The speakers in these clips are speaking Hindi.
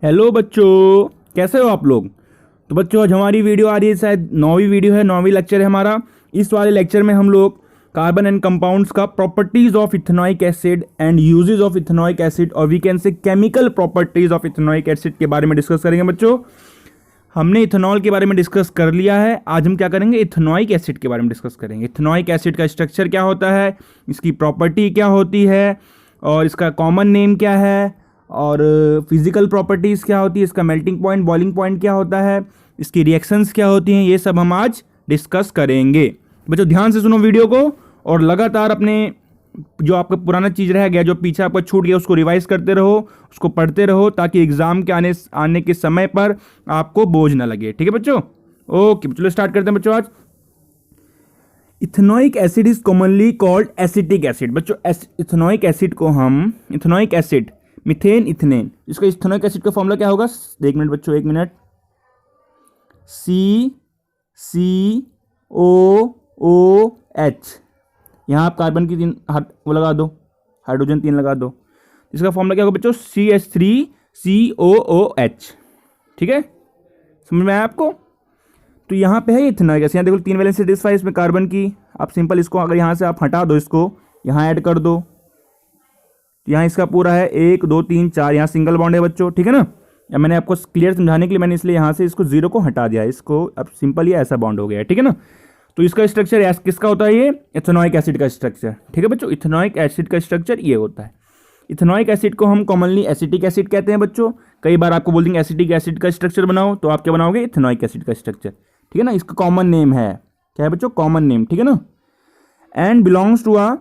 हेलो बच्चों, कैसे हो आप लोग। तो बच्चों आज हमारी वीडियो आ रही है, शायद 9वीं वीडियो है, 9वीं लेक्चर है हमारा। इस वाले लेक्चर में हम लोग कार्बन एंड कंपाउंड्स का properties of ethanoic acid and uses of ethanoic acid और we can say chemical properties of ethanoic acid के बारे में डिस्कस करेंगे। बच्चों हमने इथेनॉल के बारे में डिस्कस कर लिया है, आज हम क्या करेंगे, इथेनॉइक एसिड के बारे में डिस्कस करेंगे। इथेनॉइक एसिड का स्ट्रक्चर क्या होता है, इसकी प्रॉपर्टी क्या होती है और इसका कॉमन नेम क्या है और फिजिकल प्रॉपर्टीज़ क्या होती है, इसका मेल्टिंग पॉइंट, बॉइलिंग पॉइंट क्या होता है, इसकी रिएक्शंस क्या होती हैं, ये सब हम आज डिस्कस करेंगे। बच्चों ध्यान से सुनो वीडियो को और लगातार अपने जो आपका पुराना चीज़ रह गया, जो पीछे आपका छूट गया, उसको रिवाइज करते रहो, उसको पढ़ते रहो ताकि एग्जाम के आने के समय पर आपको बोझ ना लगे। ठीक है बच्चों, ओके चलो स्टार्ट करते हैं बच्चों। आज ethanoic acid is commonly called acetic acid. बच्चों इथेनॉइक एसिड को हम इथेनॉइक एसिड, मिथेन, इथेनेन, इसका इथेनॉइक एसिड का फॉर्मूला क्या होगा, एक मिनट बच्चों, एक मिनट, CCOOH। यहाँ आप कार्बन की 3 वो लगा दो, हाइड्रोजन 3 लगा दो, इसका फॉर्मूला क्या होगा बच्चों, CH3COOH। ठीक है, समझ में आया आपको। तो यहाँ पे है इथेनॉइक एसिड, यहाँ देखो 3 वैलेंस सेटिस्फाई इसमें कार्बन की, आप सिंपल इसको अगर यहाँ से आप हटा दो, इसको यहाँ ऐड कर दो, यहाँ इसका पूरा है 1 2 3 4, यहाँ सिंगल बॉन्ड है बच्चों। ठीक है ना, या मैंने आपको क्लियर समझाने के लिए मैंने इसलिए यहाँ से इसको 0 को हटा दिया, इसको अब सिंपल ये ऐसा बॉन्ड हो गया है। ठीक है ना, तो इसका स्ट्रक्चर किसका होता है, ये इथेनॉइक एसिड का स्ट्रक्चर। ठीक है बच्चों, इथेनॉइक एसिड का स्ट्रक्चर ये होता है। इथेनॉइक एसिड को हम कॉमनली एसिटिक एसिड कहते हैं बच्चों। कई बार आपको बोल देंगे एसिटिक एसिड का स्ट्रक्चर बनाओ, तो आप क्या बनाओगे, इथेनॉइक एसिड का स्ट्रक्चर। ठीक है ना, इसका कॉमन नेम है क्या है बच्चों, कॉमन नेम। ठीक है ना, and belongs to a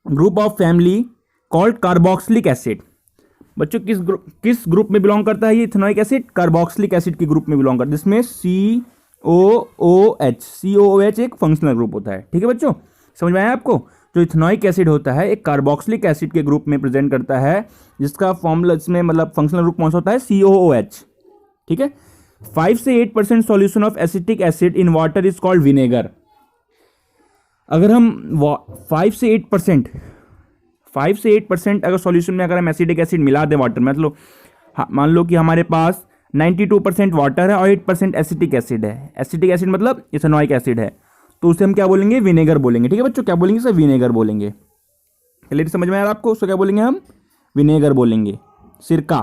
group of family called carboxylic acid. बच्चों किस ग्रुप में बिलोंग करता है ये इथेनॉइक एसिड, कार्बोक्सिलिक एसिड के ग्रुप में बिलोंग करता है, जिसमें COOH एक फंक्शनल ग्रुप होता है। ठीक है बच्चों, समझ में आया आपको। जो इथेनॉइक एसिड होता है एक कार्बोक्सिलिक एसिड के ग्रुप में प्रेजेंट करता है, जिसका फॉर्मूला इसमें मतलब फंक्शनल ग्रुप कौन सा होता है, COOH। ठीक है, 5 से 8% solution of acetic acid in water is called vinegar. अगर हम 5 से 8% अगर सॉल्यूशन में अगर हम एसिटिक एसिड मिला दें वाटर में, मतलब मान लो कि हमारे पास 92% वाटर है और 8% एसिटिक एसिड है, एसिटिक एसिड मतलब इथेनॉइक एसिड है, तो उसे हम क्या बोलेंगे, विनेगर बोलेंगे। ठीक है बच्चों, क्या बोलेंगे सर, विनेगर बोलेंगे। क्लियर समझ में आ रहा है आपको, उसको क्या बोलेंगे हम, विनेगर बोलेंगे, सिरका।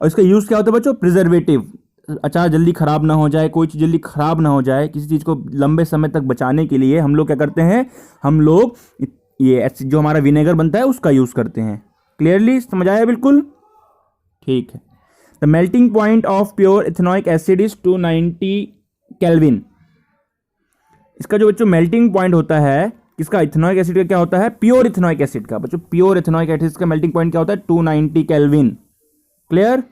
और इसका यूज़ क्या होता है बच्चों, प्रिजर्वेटिव, अचार जल्दी ख़राब ना हो जाए, कोई चीज़ जल्दी ख़राब ना हो जाए, किसी चीज़ को लंबे समय तक बचाने के लिए हम लोग क्या करते हैं, हम लोग ये जो हमारा विनेगर बनता है उसका यूज़ करते हैं। क्लियरली समझ आया बिल्कुल, ठीक है। The melting point of pure ethanoic acid is 290 kelvin. इसका जो बच्चों मेल्टिंग पॉइंट होता है किसका, इथेनॉइक एसिड का क्या होता है, प्योर इथेनॉइक एसिड का। बच्चों प्योर इथेनॉइक एसिड का मेल्टिंग पॉइंट क्या होता है, 290 केल्विन। क्लियर,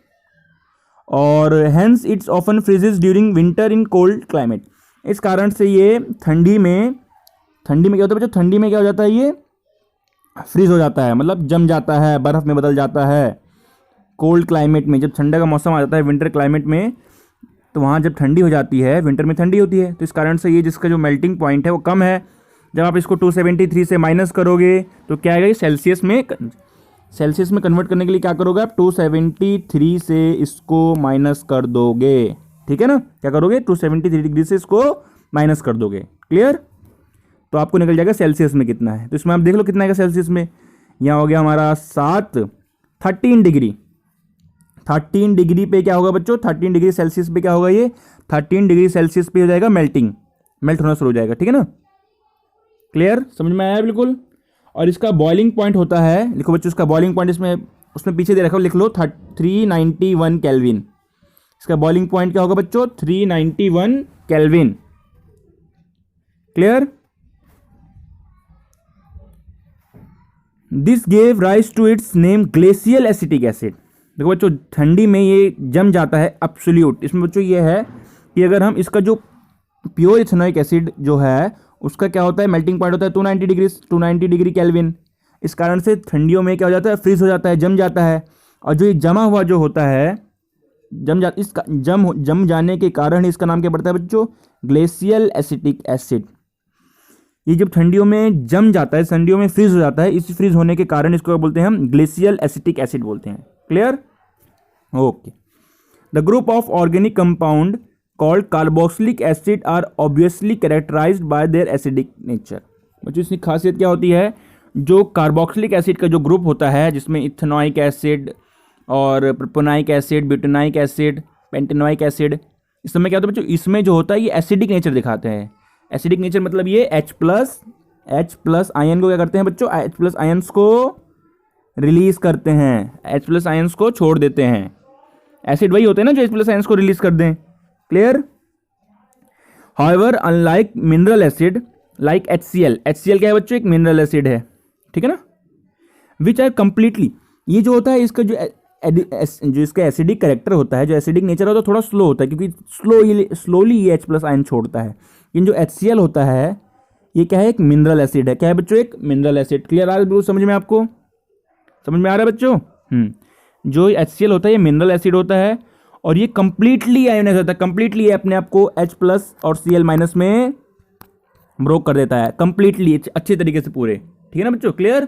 और hence it's often फ्रीजेज during winter in cold climate. इस कारण से ये ठंडी में क्या होता है बच्चों, ठंडी में क्या हो जाता है, ये फ्रीज हो जाता है, मतलब जम जाता है, बर्फ़ में बदल जाता है। कोल्ड क्लाइमेट में जब ठंडा का मौसम आ जाता है, विंटर क्लाइमेट में, तो वहाँ जब ठंडी हो जाती है, विंटर में ठंडी होती है, तो इस कारण से ये जिसका जो मेल्टिंग पॉइंट है वो कम है। जब आप इसको 273 से माइनस करोगे तो क्या आएगा, ये सेल्सियस में कन्वर्ट करने के लिए क्या करोगे आप, 273 से इसको माइनस कर दोगे। ठीक है ना, क्या करोगे, 273 डिग्री से इसको माइनस कर दोगे। क्लियर, तो आपको निकल जाएगा सेल्सियस में कितना है। तो इसमें आप देख लो कितना आएगा सेल्सियस में, यहाँ हो गया हमारा 13 डिग्री। 13 डिग्री पे क्या होगा बच्चों, 13 डिग्री सेल्सियस पे क्या होगा, ये 13 डिग्री सेल्सियस पे हो जाएगा मेल्ट होना शुरू हो जाएगा। ठीक है ना, क्लियर समझ में आया बिल्कुल। और इसका बॉइलिंग पॉइंट होता है, लिखो बच्चों इसका बॉइलिंग पॉइंट, उसमें पीछे दे रखा लिख लो 391 केल्विन। इसका बॉइलिंग पॉइंट क्या होगा बच्चों, 391 kelvin. Clear, this gave rise to its name glacial acetic acid. देखो बच्चों ठंडी में ये जम जाता है एब्सोल्यूट। इसमें बच्चों ये है कि अगर हम इसका जो प्योर इथेनॉइक एसिड जो है उसका क्या होता है, मेल्टिंग पॉइंट होता है 290 डिग्री केल्विन। इस कारण से ठंडियों में क्या हो जाता है, फ्रीज हो जाता है, जम जाता है। और जो ये जमा हुआ जो होता है, जम जाने के कारण इसका नाम क्या पड़ता है बच्चों, ग्लेशियल एसिटिक एसिड। ये जब ठंडियों में जम जाता है, ठंडियों में फ्रीज हो जाता है, इस फ्रीज होने के कारण इसको बोलते हैं हम ग्लेशियल एसिटिक एसिड बोलते हैं। Clear, okay, the group of organic compound called carboxylic acid are obviously characterised by their acidic nature. बच्चों इसकी खासियत क्या होती है, जो कार्बोक्सिलिक एसिड का जो ग्रुप होता है जिसमें इथेनॉइक एसिड और प्रोपेनॉइक एसिड, ब्यूटेनॉइक एसिड, पेंटेनॉइक एसिड, इसमें क्या होता है बच्चों, इसमें जो होता है ये एसिडिक नेचर दिखाते हैं। एसिडिक नेचर मतलब ये H प्लस आयन को क्या करते हैं बच्चों, H प्लस आयन्स को रिलीज करते हैं, H प्लस आयन्स को छोड़ देते हैं। एसिड वही होते हैं ना जो H प्लस आयन्स को रिलीज कर दें। Clear. However unlike mineral acid like HCl, HCl क्या है बच्चों, एक मिनरल एसिड है, ठीक है ना, विच आर कंप्लीटली, ये जो होता है इसका जो इसका एसिडिक करेक्टर होता है, जो एसिडिक नेचर होता है थोड़ा स्लो होता है, क्योंकि स्लोली ये H प्लस आयन छोड़ता है। लेकिन जो HCl होता है ये क्या है, एक मिनरल एसिड है। क्या है बच्चों, एक मिनरल एसिड। क्लियर आ रहा है समझ में, आपको समझ में आ रहा है बच्चों? जो HCl होता है ये मिनरल एसिड होता है और ये कंप्लीटली आयोनाइज होता है, कंप्लीटली अपने आप को H प्लस और Cl माइनस में ब्रोक कर देता है, कंप्लीटली अच्छे तरीके से पूरे, ठीक है ना बच्चों। क्लियर।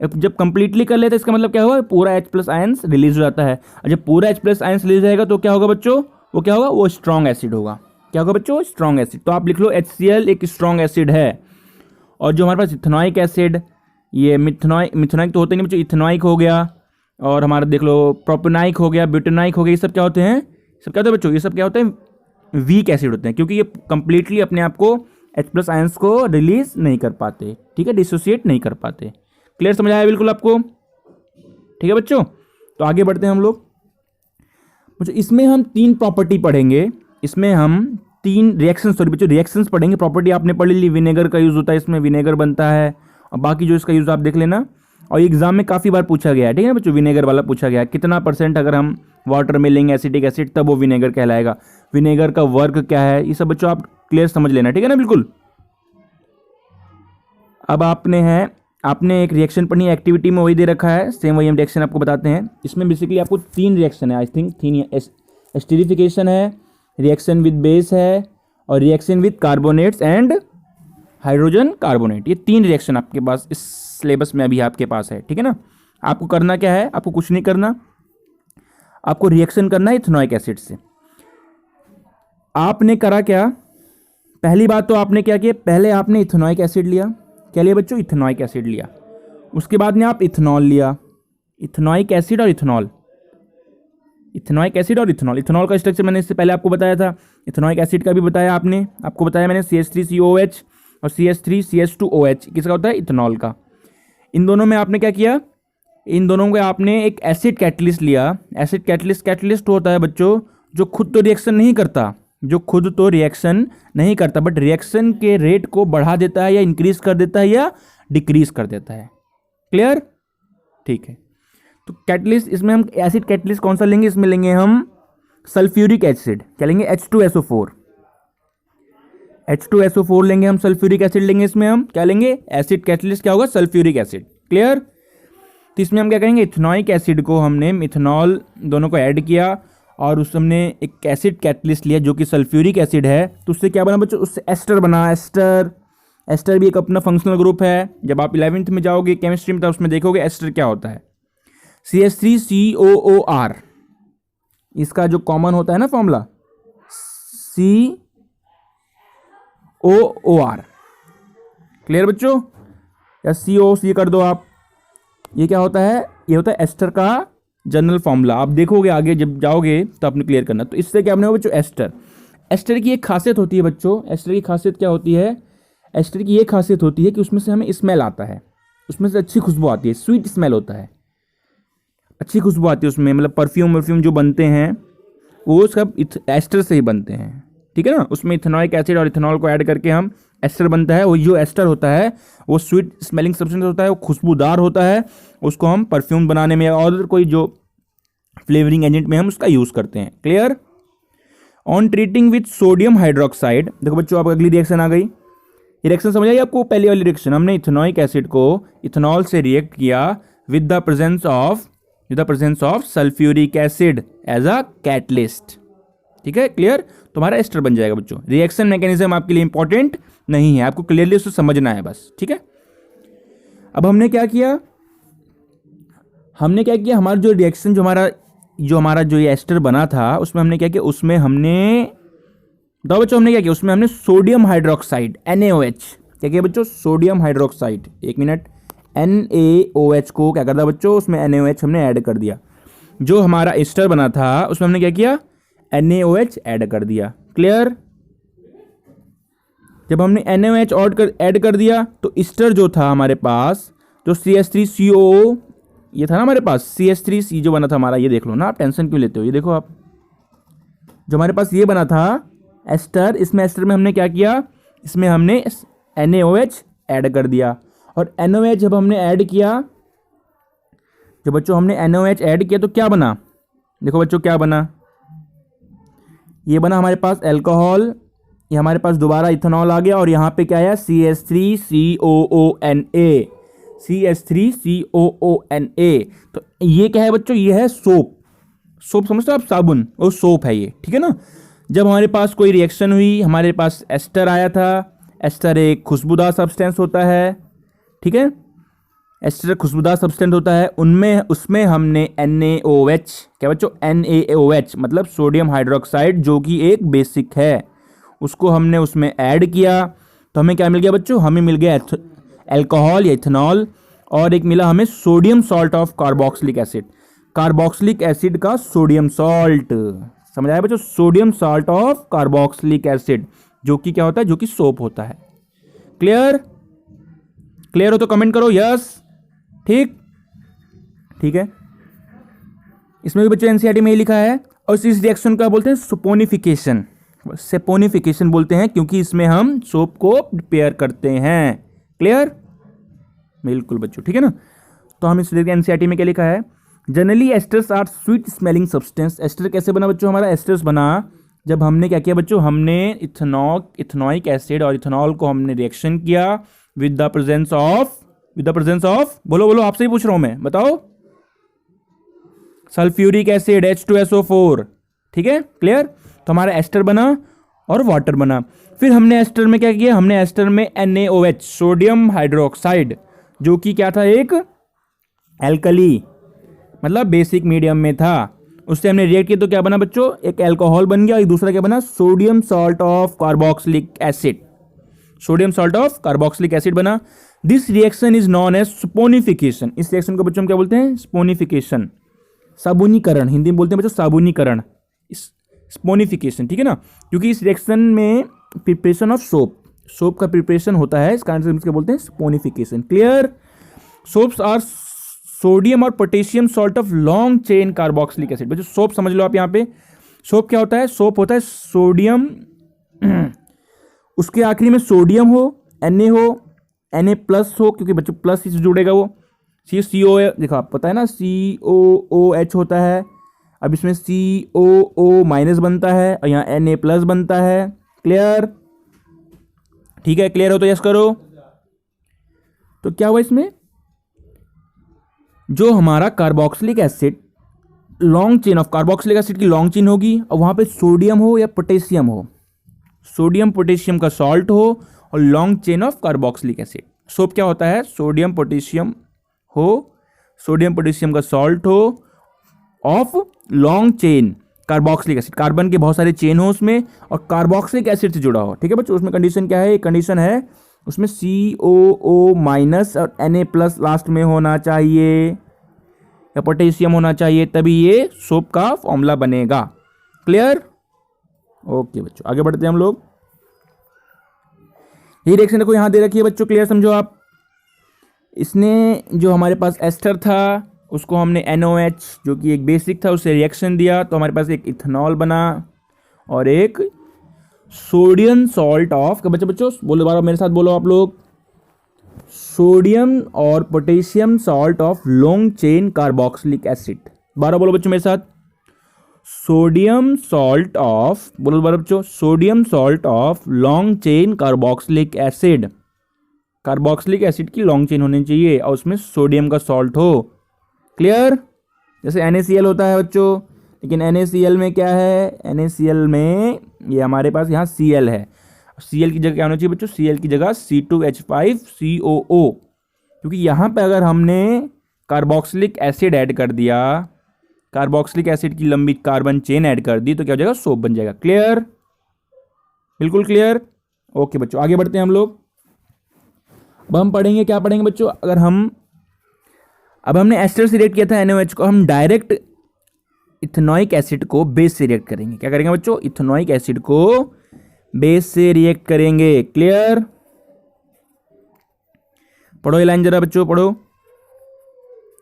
जब कंप्लीटली कर लेते हैं इसका मतलब क्या होगा, पूरा H प्लस आयंस रिलीज हो जाता है, और जब पूरा H प्लस आयंस रिलीज रहेगा तो क्या होगा बच्चों, वो क्या होगा, वो स्ट्रॉन्ग एसिड होगा। क्या होगा बच्चों, स्ट्रॉन्ग एसिड। तो आप लिख लो HCl एक स्ट्रॉन्ग एसिड है। और जो हमारे पास इथेनॉइक एसिड, ये मिथेनॉइक तो होते नहीं बच्चों, इथेनॉइक हो गया, और हमारा देख लो प्रोपेनॉइक हो गया, ब्यूटेनॉइक हो गया, ये सब क्या होते हैं, सब क्या होते हैं बच्चों, ये सब क्या होते हैं, वीक एसिड होते हैं, क्योंकि ये कंप्लीटली अपने आप को H प्लस आयंस को रिलीज नहीं कर पाते, ठीक है, डिसोसिएट नहीं कर पाते। क्लियर, समझ आया बिल्कुल आपको? ठीक है बच्चों, तो आगे बढ़ते हैं हम लोग। बच्चों इसमें हम 3 प्रॉपर्टी पढ़ेंगे, इसमें हम 3 रिएक्शन, सॉरी बच्चों रिएक्शंस पढ़ेंगे। प्रॉपर्टी आपने पढ़ ली, विनेगर का यूज़ होता है, इसमें विनेगर बनता है, और बाकी जो इसका यूज़ आप देख लेना। और एग्जाम में काफ़ी बार पूछा गया है, ठीक है बच्चों, विनेगर वाला पूछा गया है, कितना % अगर हम वाटर में लेंगे एसिटिक एसिड तब वो विनेगर कहलाएगा, विनेगर का वर्क क्या है, ये सब बच्चों आप क्लियर समझ लेना, ठीक है ना बिल्कुल। अब आपने एक रिएक्शन पढ़नी है, एक्टिविटी में वही दे रखा है, सेम वही हम रिएक्शन आपको बताते हैं। इसमें बेसिकली आपको 3 रिएक्शन है, आई थिंक 3, एस्टरीफिकेशन है, रिएक्शन विद बेस है, और reaction with carbonates and hydrogen carbonate. ये 3 रिएक्शन आपके पास इस सिलेबस में अभी आपके पास है, ठीक है ना। आपको करना क्या है, आपको कुछ नहीं करना, आपको रिएक्शन करना है इथेनॉइक एसिड से। आपने करा क्या, पहली बात तो आपने क्या किया, पहले आपने इथेनॉइक एसिड लिया, क्या लिया बच्चों, इथेनॉइक एसिड लिया। उसके बाद में आप इथेनॉल लिया, इथेनॉइक एसिड और इथेनॉल, इथेनॉइक एसिड और इथेनॉल। इथेनॉल का स्ट्रक्चर मैंने इससे पहले आपको बताया था, इथेनॉइक एसिड का भी बताया आपको बताया मैंने, CH3COOH और CH3CH2OH किसका होता है, इथेनॉल का। इन दोनों में आपने क्या किया, इन दोनों को आपने एक एसिड कैटलिस्ट लिया। एसिड कैटलिस्ट होता है बच्चों जो खुद तो रिएक्शन नहीं करता, बट रिएक्शन के रेट को बढ़ा देता है, या इंक्रीज कर देता है, या डिक्रीज कर देता है। क्लियर, ठीक है। तो कैटलिस्ट, इसमें हम एसिड कैटलिस्ट कौन सा लेंगे, इसमें लेंगे हम सल्फ्यूरिक एसिड, क्या लेंगे, H2SO4 लेंगे हम, सल्फ्यूरिक एसिड लेंगे, इसमें हम क्या लेंगे, एसिड कैटलिस्ट क्या होगा, सल्फ्यूरिक एसिड। क्लियर। तो इसमें हम क्या करेंगे, इथेनॉइक एसिड को हमने मिथेनॉल दोनों को ऐड किया, और उससे हमने एक एसिड कैटलिस्ट लिया जो कि सल्फ्यूरिक एसिड है, तो उससे क्या बना बच्चों, उससे एस्टर बना। एस्टर भी एक अपना फंक्शनल ग्रुप है। जब आप 11th में जाओगे केमिस्ट्री में, तब उसमें देखोगे एस्टर क्या होता है, CH3COOR, इसका जो कॉमन होता है ना फॉर्मूला, COOR। क्लियर बच्चों, या CO कर दो आप, ये क्या होता है, ये होता है एस्टर का जनरल फॉर्मूला। आप देखोगे आगे जब जाओगे तो आपने क्लियर करना। तो इससे क्या बनेगा बच्चों, एस्टर की एक खासियत होती है बच्चों, एस्टर की खासियत क्या होती है, एस्टर की ये खासियत होती है कि उसमें से हमें स्मेल आता है, उसमें से अच्छी खुशबू आती है, स्वीट स्मेल होता है, अच्छी खुशबू आती है उसमें, मतलब परफ्यूम जो बनते हैं वो सब एस्टर से ही बनते हैं, ठीक है ना। उसमें इथेनॉइक एसिड और इथेनॉल को ऐड करके हम एस्टर बनता है। वो जो एस्टर होता है वो स्वीट स्मेलिंग सब्सटेंस होता है, वो खुशबूदार होता है, उसको हम परफ्यूम बनाने में और कोई जो फ्लेवरिंग एजेंट में हम उसका यूज़ करते हैं। Clear. On treating with sodium hydroxide, देखो बच्चों आप अगली रिएक्शन आ गई, ये रिएक्शन समझ आई आपको, पहली वाली रिएक्शन हमने इथेनॉइक एसिड को इथेनॉल से रिएक्ट किया with the presence of sulphuric acid as a catalyst, ठीक है। क्लियर, तुम्हारा एस्टर बन जाएगा बच्चों। रिएक्शन मैकेनिज्म आपके लिए इंपॉर्टेंट नहीं है, आपको क्लियरली उसको समझना है बस, ठीक है। अब हमने क्या किया, हमारा जो रिएक्शन, जो हमारा जो हमारा जो ये एस्टर बना था उसमें हमने क्या किया, उसमें हमने बताओ बच्चों हमने क्या किया, उसमें हमने सोडियम हाइड्रोक्साइड NaOH क्या किया बच्चों, सोडियम हाइड्रोक्साइड, एक मिनट, NaOH को क्या कर दिया बच्चों, उसमें NaOH हमने ऐड कर दिया। जो हमारा एस्टर बना था उसमें हमने क्या किया, NaOH ऐड कर दिया। क्लियर? जब हमने NaOH ऐड कर दिया तो एस्टर जो था हमारे पास, जो CH3COO ये था ना हमारे पास, CH3C जो बना था हमारा, ये देख लो ना, आप टेंशन क्यों लेते हो, ये देखो आप, जो हमारे पास ये बना था एस्टर, इसमें एस्टर में हमने क्या किया, इसमें हमने NaOH ऐड कर दिया। और NaOH जब हमने ऐड किया, जब बच्चों हमने NaOH ऐड किया तो क्या बना, देखो बच्चों क्या बना, ये बना हमारे पास अल्कोहल, ये हमारे पास दोबारा इथेनॉल आ गया, और यहाँ पे क्या आया, CH3COONA, CH3COONA। तो ये क्या है बच्चों, ये है सोप। सोप समझते हो आप, साबुन, वो सोप है ये, ठीक है ना। जब हमारे पास कोई रिएक्शन हुई, हमारे पास एस्टर आया था, एस्टर एक खुशबूदार सब्सटेंस होता है, ठीक है, एस्टर खुशबूदार सब्सटेंस होता है, उनमें उसमें हमने NaOH, क्या बच्चों, NaOH मतलब सोडियम हाइड्रोक्साइड, जो कि एक बेसिक है, उसको हमने उसमें ऐड किया, तो हमें क्या मिल गया बच्चों, हमें मिल गया अल्कोहल या इथेनॉल, और एक मिला हमें sodium salt of carboxylic acid, carboxylic acid का सोडियम सॉल्ट, समझ आया बच्चों, sodium salt of carboxylic acid, जो कि क्या होता है, जो कि सोप होता है। क्लियर? क्लियर हो तो कमेंट करो यस। ठीक, ठीक है, इसमें भी बच्चों एनसीईआरटी में ही लिखा है। और इस रिएक्शन का बोलते हैं सपोनिफिकेशन, सेपोनिफिकेशन बोलते हैं, क्योंकि इसमें हम सोप को प्रिपेयर करते हैं। क्लियर? बिल्कुल बच्चों, ठीक है ना। तो हम इस एनसीईआरटी में क्या लिखा है, generally esters are sweet smelling substance. Ester कैसे बना बच्चों, हमारा एस्टर्स बना जब हमने क्या किया बच्चों, हमने इथेनॉइक एसिड और इथेनॉल को हमने रिएक्शन किया विद द प्रेजेंस ऑफ बोलो बोलो, आपसे ही पूछ रहा हूं मैं, बताओ, सल्फ्यूरिक एसिड H2SO4, ठीक है। क्लियर? तो हमारा एस्टर बना और वाटर बना। फिर हमने एस्टर में क्या किया, हमने एस्टर में NaOH सोडियम हाइड्रोक्साइड, जो कि क्या था, एक एल्कली मतलब बेसिक मीडियम में था, उससे हमने रिएक्ट किया तो क्या बना बच्चों, एक अल्कोहल बन गया, और एक दूसरा क्या बना, sodium salt of carboxylic acid, sodium salt of carboxylic acid बना। This reaction is known as saponification. इस रिएक्शन को बच्चों हम क्या बोलते हैं, स्पोनिफिकेशन, साबुनीकरण, हिंदी में बोलते हैं बच्चों साबुनीकरण, स्पोनिफिकेशन, ठीक है ना। क्योंकि इस रिएक्शन में प्रिपरेशन ऑफ सोप का प्रिपरेशन होता है, इस कारण से हम इसको बोलते हैं saponification. Clear? Soaps are sodium और potassium salt of long chain carboxylic acid. बच्चों सोप समझ लो आप, यहाँ पे सोप क्या होता है, सोप होता है सोडियम, उसके आखिरी में सोडियम हो, Na हो, Na प्लस हो, क्योंकि बच्चों प्लस से जुड़ेगा वो, CO देखो आप पता है ना, COOH होता है, अब इसमें COO माइनस बनता है और यहाँ Na प्लस बनता है। क्लियर? ठीक है, क्लियर हो तो यस करो। तो क्या हुआ, इसमें जो हमारा carboxylic acid, long chain of carboxylic acid की लॉन्ग चेन होगी, और वहाँ पे सोडियम हो या पोटेशियम हो, सोडियम पोटेशियम का सॉल्ट हो और long chain of carboxylic acid. Soap क्या होता है, सोडियम पोटेशियम हो, सोडियम पोटेशियम का सॉल्ट हो of long chain carboxylic acid, carbon के बहुत सारे चेन हो उसमें और कार्बोक्सिलिक एसिड से जुड़ा हो, ठीक है बच्चों। उसमें कंडीशन क्या है, एक कंडीशन है उसमें COO माइनस और Na प्लस लास्ट में होना चाहिए या पोटेशियम होना चाहिए, तभी ये सोप का फॉर्मूला बनेगा। क्लियर? ओके बच्चों, आगे बढ़ते हैं हम लोग। ये रिएक्शन देखो यहाँ दे रखी है बच्चों, क्लियर समझो आप। इसने जो हमारे पास एस्टर था उसको हमने NaOH जो कि एक बेसिक था उससे रिएक्शन दिया, तो हमारे पास एक इथेनॉल बना और एक सोडियम सॉल्ट ऑफ, बच्चों बोलो बार मेरे साथ बोलो आप लोग, सोडियम और potassium salt of long chain carboxylic acid. 12 बोलो बच्चों मेरे साथ, सोडियम सॉल्ट ऑफ, बोलो बार बच्चों, sodium salt of long chain carboxylic acid. Carboxylic acid की लॉन्ग चेन होनी चाहिए और उसमें सोडियम का सॉल्ट हो। क्लियर? जैसे NaCl होता है बच्चों, लेकिन NaCl में क्या है, NaCl में ये हमारे पास यहाँ Cl है, Cl की जगह क्या होना चाहिए बच्चों, Cl की जगह C2H5COO, क्योंकि यहाँ पे अगर हमने कार्बोक्सिलिक एसिड ऐड कर दिया कार्बोक्सिलिक एसिड की लंबी कार्बन चेन ऐड कर दी तो क्या हो जाएगा, सोप बन जाएगा। क्लियर, बिल्कुल क्लियर। ओके बच्चों, आगे बढ़ते हैं हम लोग। अब हम पढ़ेंगे, क्या पढ़ेंगे बच्चों, अब हमने एस्टर से रिएक्ट किया था NaOH को, हम डायरेक्ट इथेनॉइक एसिड को बेस से रिएक्ट करेंगे। क्या करेंगे बच्चों, इथेनॉइक एसिड को बेस से रिएक्ट करेंगे। क्लियर, पढ़ो ये लाइन जरा बच्चों, पढ़ो।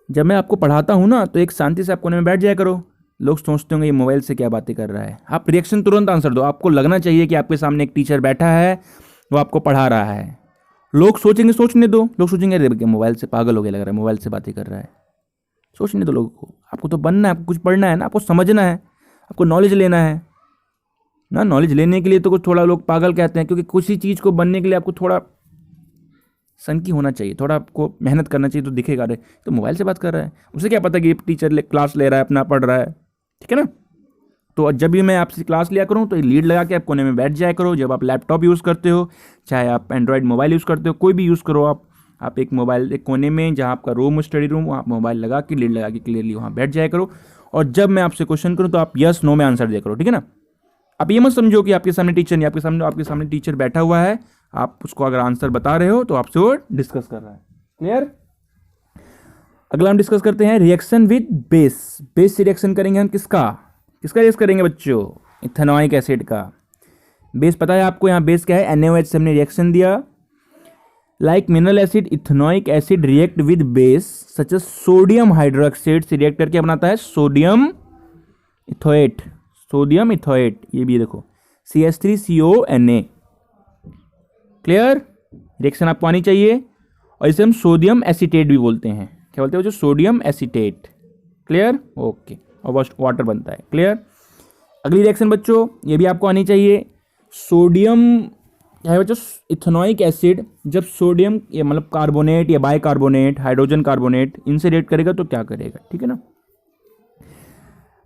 जब मैं आपको पढ़ाता हूं ना तो एक शांति से आप कोने में बैठ जाया करो। लोग सोचते होंगे ये मोबाइल से क्या बातें कर रहा है। आप रिएक्शन तुरंत आंसर दो। आपको लगना चाहिए कि आपके सामने एक टीचर बैठा है, वो आपको पढ़ा रहा है। लोग सोचेंगे, सोचने दो। लोग सोचेंगे अरे मोबाइल से पागल हो गया, लग रहा है मोबाइल से बातें कर रहा है। सोचने दो लोगों को। आपको तो बनना है, आपको कुछ पढ़ना है ना, आपको समझना है, आपको नॉलेज लेना है ना। नॉलेज लेने के लिए तो कुछ थोड़ा लोग पागल कहते हैं, क्योंकि कुछ ही चीज़ को बनने के लिए आपको थोड़ा सनकी होना चाहिए, थोड़ा आपको मेहनत करना चाहिए। तो दिखेगा अरे तो मोबाइल से बात कर रहा है, उसे क्या पता कि टीचर क्लास ले रहा है, अपना पढ़ रहा है। ठीक है ना। तो जब भी मैं आपसे क्लास लिया करूं तो लीड लगा के आप कोने में बैठ जाया करो। जब आप लैपटॉप यूज़ करते हो, चाहे आप एंड्रॉयड मोबाइल यूज़ करते हो, कोई भी यूज़ करो आप एक मोबाइल एक कोने में जहाँ आपका रूम स्टडी रूम, वहाँ मोबाइल लगा के लीड लगा के क्लियरली वहाँ बैठ जाया करो। और जब मैं आपसे क्वेश्चन करूँ तो आप यस नो में आंसर दिया करो। ठीक है ना। आप ये मत समझो कि आपके सामने टीचर नहीं, आपके सामने टीचर बैठा हुआ है, आप उसको अगर आंसर बता रहे हो तो आपसे वो डिस्कस कर रहा है। क्लियर। अगला हम डिस्कस करते हैं रिएक्शन विद बेस। बेस से रिएक्शन करेंगे हम किसका रिएक्शन करेंगे बच्चों, इथेनॉइक एसिड का। बेस पता है आपको, यहाँ बेस क्या है, NaOH से हमने रिएक्शन दिया। Like mineral acid, ethanoic acid react with base such as sodium hydroxide से रिएक्ट करके बनाता है सोडियम इथोएट। सोडियम इथोएट, ये भी देखो CH3CONA। क्लियर। रिएक्शन आपको आनी चाहिए। और इसे हम सोडियम एसीटेट भी बोलते हैं। क्या बोलते हैं जो सोडियम एसीटेट। Clear, okay. और वाटर बनता है। क्लियर। अगली रिएक्शन बच्चों, ये भी आपको आनी चाहिए। सोडियम क्या है बच्चों, इथेनॉइक एसिड जब सोडियम ये मतलब कार्बोनेट या बाइकार्बोनेट, हाइड्रोजन कार्बोनेट, इनसे रिएक्ट करेगा तो क्या करेगा। ठीक है ना।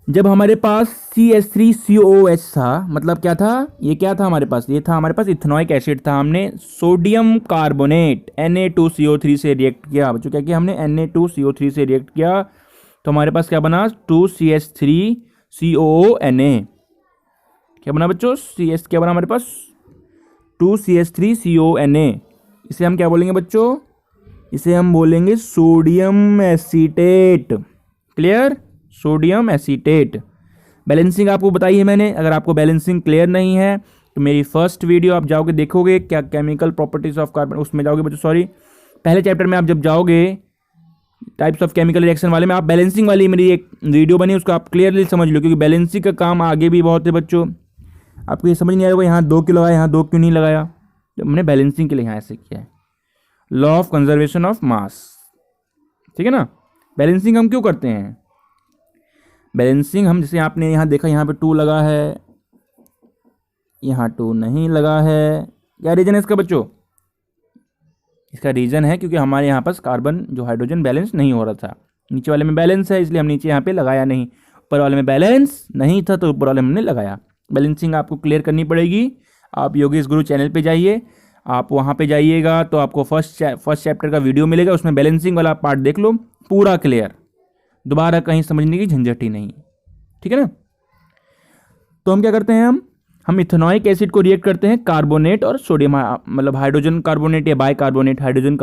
जब हमारे पास CH3COOH था, मतलब क्या था, ये क्या था हमारे पास, ये था हमारे पास इथेनॉइक एसिड था। हमने सोडियम कार्बोनेट Na2CO3 से रिएक्ट किया बच्चों। क्या किया हमने, Na2CO3 से रिएक्ट किया तो हमारे पास क्या बना, 2CH3COONA। क्या बना बच्चों, क्या बना हमारे पास, 2CH3CONA। इसे हम क्या बोलेंगे बच्चों, इसे हम बोलेंगे sodium acetate. Clear, sodium acetate. Balancing आपको बताई है मैंने। अगर आपको बैलेंसिंग क्लियर नहीं है तो मेरी फर्स्ट वीडियो आप जाओगे देखोगे, क्या केमिकल प्रॉपर्टीज ऑफ कार्बन, उसमें जाओगे बच्चों, सॉरी पहले चैप्टर में आप जब जाओगे टाइप्स ऑफ केमिकल रिएक्शन वाले में, आप बैलेंसिंग वाली मेरी एक वीडियो बनी, उसको आप क्लियरली समझ लो, क्योंकि बैलेंसिंग का काम आगे भी बहुत है बच्चों। आपको ये समझ नहीं आएगा यहाँ 2 क्यों लगाया, यहाँ 2 क्यों नहीं लगाया। जब हमने बैलेंसिंग के लिए यहाँ ऐसे किया है, law of conservation of mass. ठीक है ना। बैलेंसिंग हम क्यों करते हैं, बैलेंसिंग हम जैसे आपने यहाँ देखा, यहाँ पे 2 लगा है, यहाँ 2 नहीं लगा है। क्या रीजन है इसका बच्चों, इसका रीज़न है क्योंकि हमारे यहाँ पास कार्बन जो हाइड्रोजन बैलेंस नहीं हो रहा था। नीचे वाले में बैलेंस है इसलिए हम नीचे यहाँ पे लगाया नहीं, ऊपर वाले में बैलेंस नहीं था तो ऊपर वाले में हमने लगाया। बैलेंसिंग आपको क्लियर करनी पड़ेगी। आप योगेश गुरु चैनल पे जाइए, आप वहाँ पे जाइएगा तो आपको फर्स्ट चैप्टर का वीडियो मिलेगा, उसमें बैलेंसिंग वाला पार्ट देख लो पूरा क्लियर, दोबारा कहीं समझने की झंझट ही नहीं। ठीक है ना। तो हम क्या करते हैं, हम इथेनॉइक एसिड को रिएक्ट करते हैं कार्बोनेट और सोडियम, मतलब हाइड्रोजन कार्बोनेट या बाइकार्बोनेट, हाइड्रोजन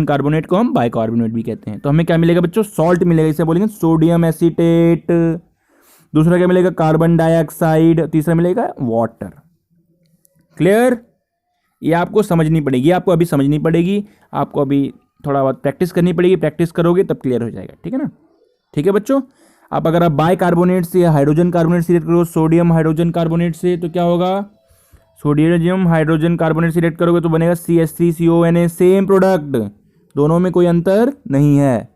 कार्बोनेट को हम बाइकार्बोनेट भी कहते हैं। तो हमें क्या मिलेगा बच्चों, सॉल्ट मिलेगा, इसे बोलेंगे सोडियम एसीटेट। दूसरा क्या मिलेगा, कार्बन डाइऑक्साइड। तीसरा मिलेगा वाटर। क्लियर। ये आपको समझनी पड़ेगी, आपको अभी समझनी पड़ेगी, आपको अभी थोड़ा बहुत प्रैक्टिस करनी पड़ेगी। प्रैक्टिस करोगे तब क्लियर हो जाएगा। ठीक है ना। ठीक है बच्चों। आप अगर आप बाइकार्बोनेट से या हाइड्रोजन कार्बोनेट से रिएक्ट करो, सोडियम हाइड्रोजन कार्बोनेट से, तो क्या होगा, सोडियम हाइड्रोजन कार्बोनेट से रिएक्ट करोगे तो बनेगा CH3CONA। सेम प्रोडक्ट, दोनों में कोई अंतर नहीं है,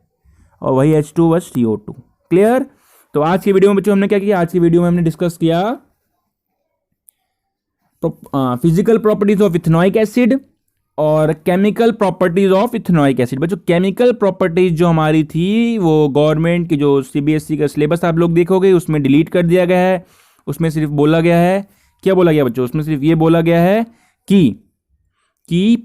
और वही H2 बस CO2। क्लियर। तो आज की वीडियो में बच्चों हमने क्या किया, आज की वीडियो में हमने डिस्कस किया physical properties of ethanoic acid और chemical properties of ethanoic acid. बच्चों केमिकल प्रॉपर्टीज जो हमारी थी वो गवर्नमेंट की जो CBSE का सिलेबस आप लोग देखोगे उसमें डिलीट कर दिया गया है। उसमें सिर्फ बोला गया है, क्या बोला गया बच्चों, उसमें सिर्फ ये बोला गया है कि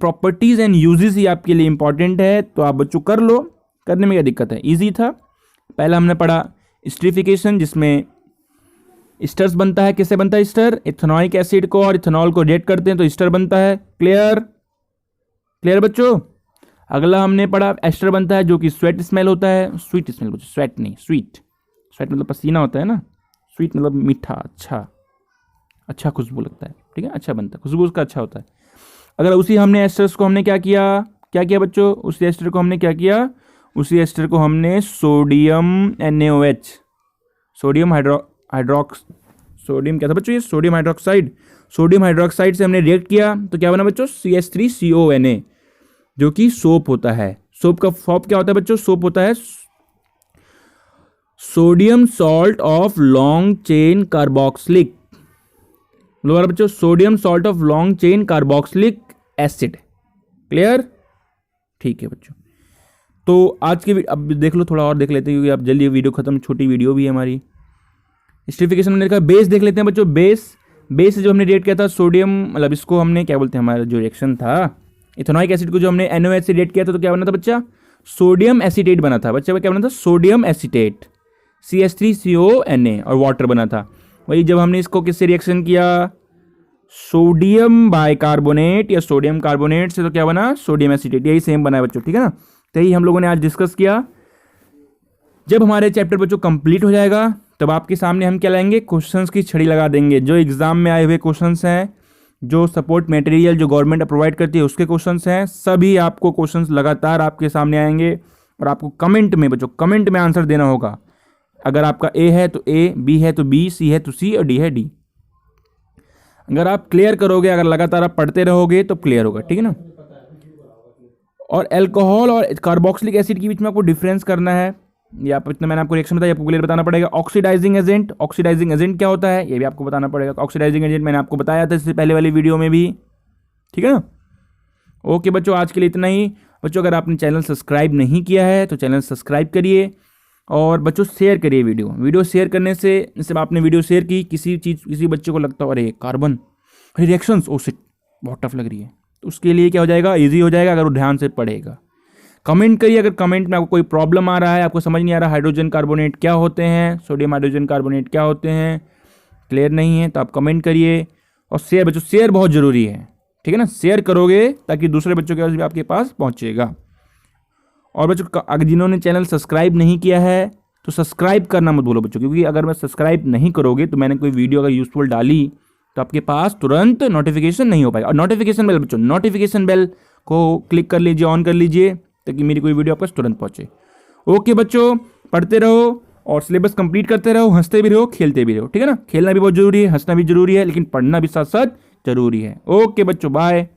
प्रॉपर्टीज एंड यूजेस ही आपके लिए इंपॉर्टेंट है। तो आप बच्चों कर लो, करने में क्या दिक्कत है, ईजी था। पहला हमने पढ़ा एस्टरिफिकेशन, जिसमें एस्टर्स बनता है। किससे बनता है एस्टर? इथेनॉइक एसिड को और इथेनॉल को रिएक्ट करते हैं तो एस्टर बनता है। क्लियर? क्लियर बच्चों? अगला हमने पढ़ा एस्टर बनता है जो कि स्वेट स्मेल होता है। स्वीट स्मेल बच्चों, स्वेट नहीं, स्वीट। स्वेट मतलब पसीना होता है ना, स्वीट मतलब मीठा, अच्छा खुशबू लगता है, ठीक है, अच्छा बनता है, खुशबू उसका अच्छा होता है। अगर उसी हमने एस्टर्स को हमने क्या किया बच्चों? उसी एस्टर को हमने क्या किया? उसी एस्टर को हमने सोडियम NaOH, सोडियम क्या था बच्चों? ये सोडियम हाइड्रोक्साइड से हमने रिएक्ट किया तो क्या बना बच्चों? CH3CONA, जो कि सोप होता है। सोप का फॉर्म क्या होता है बच्चों? सोप होता है sodium salt of long chain carboxylic, मतलब बच्चों sodium salt of long chain carboxylic acid. Clear? ठीक है बच्चों, तो आज के अब देख लो, थोड़ा और देख लेते हैं क्योंकि अब जल्दी वीडियो खत्म, छोटी वीडियो भी है हमारी। एस्टरिफिकेशन में देखा, बेस देख लेते हैं बच्चों। बेस जो हमने रिएक्ट किया था सोडियम, मतलब इसको हमने क्या बोलते हैं, हमारा जो रिएक्शन था इथेनॉइक एसिड को जो हमने NaOH से रिएक्ट किया था तो क्या बना था बच्चा? सोडियम एसीटेट बना था बच्चा। क्या बना था? सोडियम एसीटेट, CH3CONA, और वाटर बना था। वही जब हमने इसको किससे रिएक्शन किया? सोडियम बाइकार्बोनेट या सोडियम कार्बोनेट से, तो क्या बना? Sodium acetate. यही सेम बना है बच्चों, ठीक है ना। तो यही हम लोगों ने आज डिस्कस किया। जब हमारे चैप्टर बच्चों कंप्लीट हो जाएगा तब आपके सामने हम क्या लाएंगे? क्वेश्चंस की छड़ी लगा देंगे। जो एग्जाम में आए हुए क्वेश्चंस हैं, जो सपोर्ट मटेरियल जो गवर्नमेंट प्रोवाइड करती है उसके क्वेश्चंस हैं, सभी आपको क्वेश्चंस लगातार आपके सामने आएंगे और आपको कमेंट में बच्चों, कमेंट में आंसर देना होगा। अगर आपका A है तो A, B है तो B, C है तो C और D है D। अगर आप क्लियर करोगे, अगर लगातार आप पढ़ते रहोगे तो क्लियर होगा, ठीक है ना। और अल्कोहल और कार्बोक्सिलिक एसिड के बीच में आपको डिफरेंस करना है। ये आप इतना मैंने आपको रिएक्शन बताया, आपको क्लियर बताना पड़ेगा। ऑक्सीडाइजिंग एजेंट क्या होता है ये भी आपको बताना पड़ेगा। ऑक्सीडाइजिंग एजेंट मैंने आपको बताया था इससे पहले वाली वीडियो में भी, ठीक है ना। ओके बच्चों, आज के लिए इतना ही। बच्चों अगर आपने चैनल सब्सक्राइब नहीं किया है तो चैनल सब्सक्राइब करिए और बच्चों शेयर करिए वीडियो शेयर करने से, जैसे आपने वीडियो शेयर की, किसी बच्चे को लगता हो अरे कार्बन रिएक्शंस ओ शिट बहुत टफ लग रही है, तो उसके लिए क्या हो जाएगा? ईजी हो जाएगा अगर वो ध्यान से पढ़ेगा। कमेंट करिए, अगर कमेंट में आपको कोई प्रॉब्लम आ रहा है, आपको समझ नहीं आ रहा हाइड्रोजन कार्बोनेट क्या होते हैं, सोडियम हाइड्रोजन कार्बोनेट क्या होते हैं, क्लियर नहीं है, तो आप कमेंट करिए। और शेयर बच्चों, शेयर बहुत ज़रूरी है, ठीक है ना। शेयर करोगे ताकि दूसरे बच्चों के पास भी आपके पास पहुँचेगा। और बच्चों अगर जिन्होंने चैनल सब्सक्राइब नहीं किया है तो सब्सक्राइब करना मत भूलो बच्चों, क्योंकि अगर मैं सब्सक्राइब नहीं करोगे तो मैंने कोई वीडियो अगर यूजफुल डाली तो आपके पास तुरंत नोटिफिकेशन नहीं हो पाएगा। और नोटिफिकेशन बेल बच्चों, नोटिफिकेशन बेल को क्लिक कर लीजिए, ऑन कर लीजिए, ताकि मेरी कोई वीडियो आपको तुरंत पहुंचे। ओके बच्चों, पढ़ते रहो और सिलेबस कंप्लीट करते रहो, हंसते भी रहो, खेलते भी रहो, ठीक है ना। खेलना भी बहुत जरूरी है, हंसना भी जरूरी है, लेकिन पढ़ना भी साथ साथ जरूरी है। ओके बच्चों, बाय।